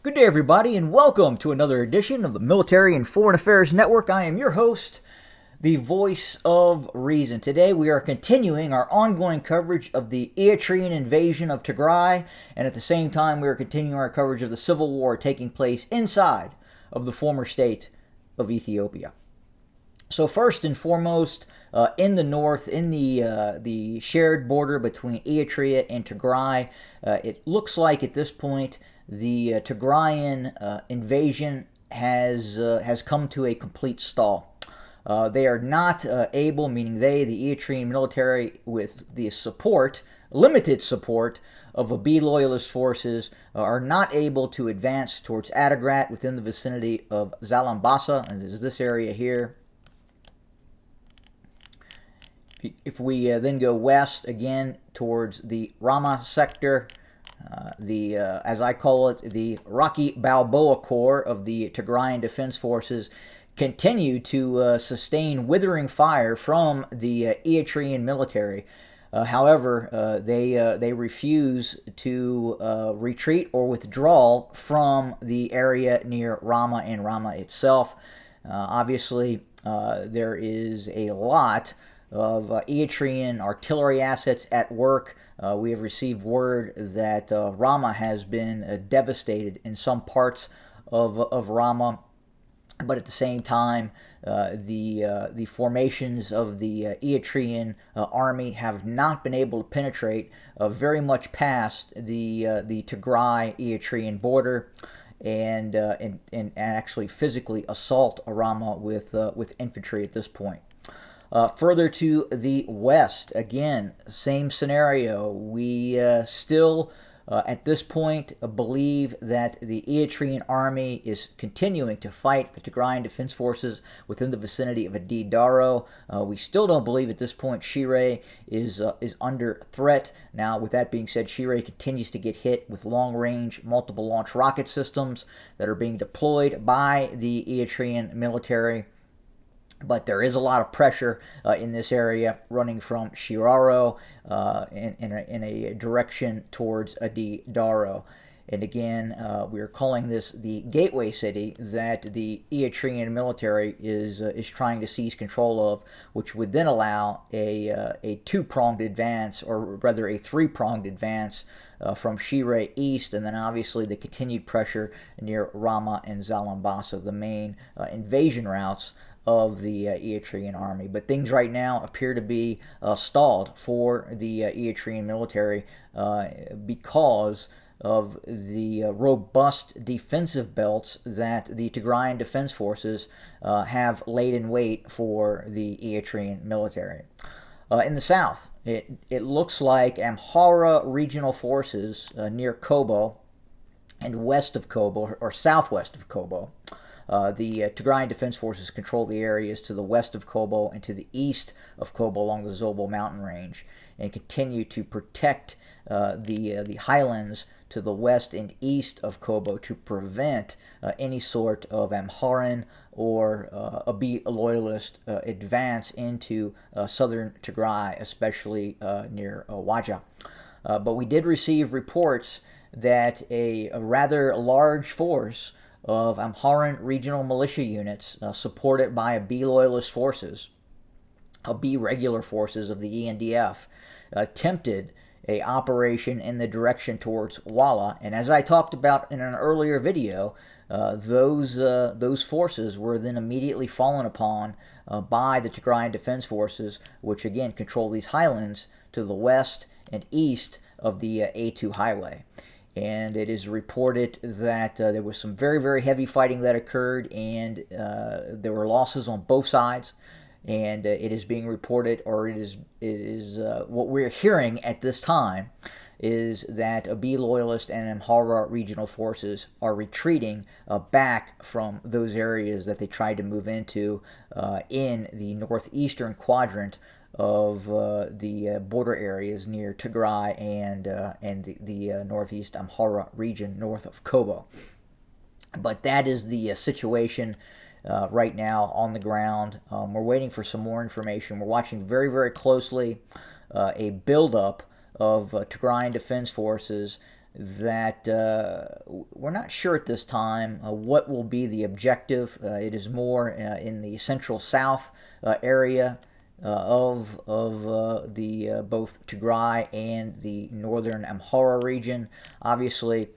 Good day, everybody, and welcome to another edition of the Military and Foreign Affairs Network. I am your host, the voice of reason. Today, we are continuing our ongoing coverage of the Eritrean invasion of Tigray, and at the same time, we are continuing our coverage of the civil war taking place inside of the former state of Ethiopia. So first and foremost, in the north, in the shared border between Eritrea and Tigray, it looks like at this point the Tigrayan invasion has come to a complete stall. They are not able, meaning they, the Eritrean military, with the support, limited support, of Abiy loyalist forces, are not able to advance towards Adigrat within the vicinity of Zalambasa, and this is this area here. If we then go west again towards the Rama sector, as I call it, the Rocky Balboa Corps of the Tigrayan Defense Forces continue to sustain withering fire from the Eritrean military. However, they refuse to retreat or withdraw from the area near Rama and Rama itself. Obviously, there is a lot of Eritrean artillery assets at work. We have received word that Rama has been devastated in some parts of Rama, but at the same time, the formations of the Eritrean army have not been able to penetrate very much past the Tigray Eritrean border. And actually physically assault Rama with infantry at this point. Further to the west, again, same scenario. We still, at this point, believe that the Eritrean army is continuing to fight the Tigrayan Defense Forces within the vicinity of Adi Daro. We still don't believe at this point Shire is under threat. Now, with that being said, Shire continues to get hit with long-range, multiple-launch rocket systems that are being deployed by the Eritrean military. But there is a lot of pressure in this area running from Shiraro in a direction towards Adi Daro. And again, we are calling this the gateway city that the Eritrean military is trying to seize control of, which would then allow a two-pronged advance, or rather a three-pronged advance from Shire east, and then obviously the continued pressure near Rama and Zalambasa, the main invasion routes of the Eritrean army. But things right now appear to be stalled for the Eritrean military because of the robust defensive belts that the Tigrayan Defense Forces have laid in wait for the Eritrean military. In the south, it looks like Amhara regional forces near Kobo and west of Kobo, or southwest of Kobo. The Tigrayan Defense Forces control the areas to the west of Kobo and to the east of Kobo along the Zobel mountain range, and continue to protect the highlands to the west and east of Kobo to prevent any sort of Amharan or Abiy loyalist advance into southern Tigray, especially near Waja. But we did receive reports that a rather large force of Amharan regional militia units supported by Abiy loyalist forces, Abiy regular forces of the ENDF, attempted a operation in the direction towards Walla. And as I talked about in an earlier video, those forces were then immediately fallen upon by the Tigrayan Defense Forces, which again control these highlands to the west and east of the A2 highway. And it is reported that there was some very, very heavy fighting that occurred, and there were losses on both sides. And it is being reported, or it is what we're hearing at this time, is that Abiy loyalist and Amhara regional forces are retreating back from those areas that they tried to move into in the northeastern quadrant of the border areas near Tigray and the northeast Amhara region north of Kobo. But that is the situation right now on the ground. We're waiting for some more information. We're watching very, very closely a buildup of Tigrayan Defense Forces that we're not sure at this time what will be the objective. It is more in the central south area of the both Tigray and the northern Amhara region. Obviously,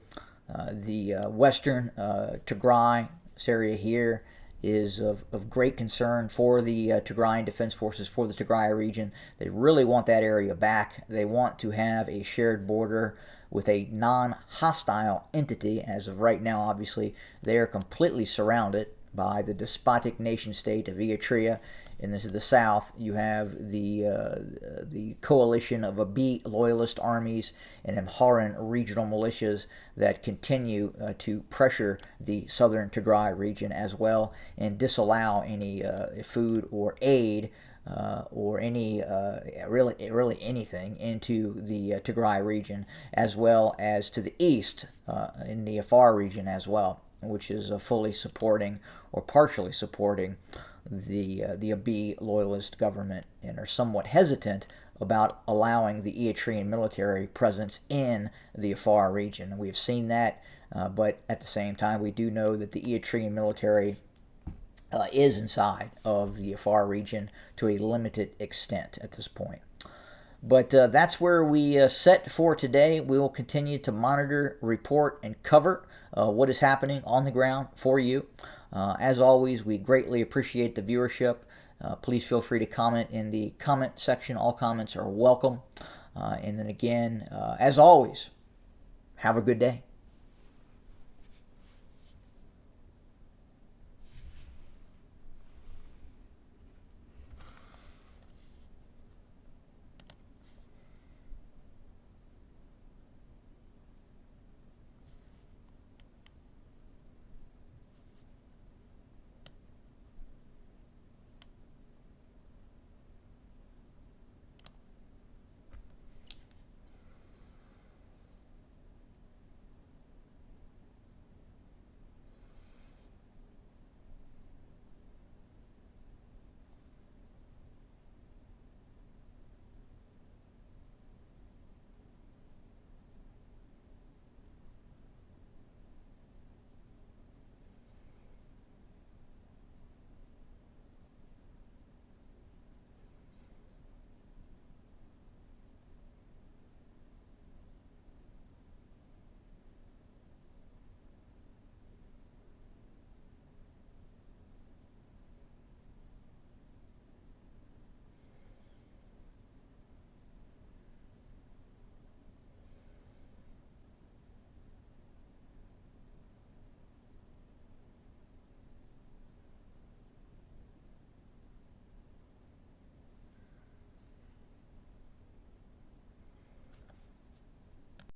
the western Tigray area here is of great concern for the Tigrayan Defense Forces, for the Tigray region. They really want that area back. They want to have a shared border with a non-hostile entity. As of right now, obviously, they are completely surrounded by the despotic nation-state of Eritrea. And to the south, you have the coalition of Abiy loyalist armies and Amharan regional militias that continue to pressure the southern Tigray region as well and disallow any food or aid or any really anything into the Tigray region, as well as to the east in the Afar region as well, which is fully supporting or partially supporting the Abiy loyalist government, and are somewhat hesitant about allowing the Eritrean military presence in the Afar region. We have seen that, but at the same time, we do know that the Eritrean military is inside of the Afar region to a limited extent at this point. But that's where we set for today. We will continue to monitor, report, and cover what is happening on the ground for you. As always, we greatly appreciate the viewership. Please feel free to comment in the comment section. All comments are welcome. And then again, as always, have a good day.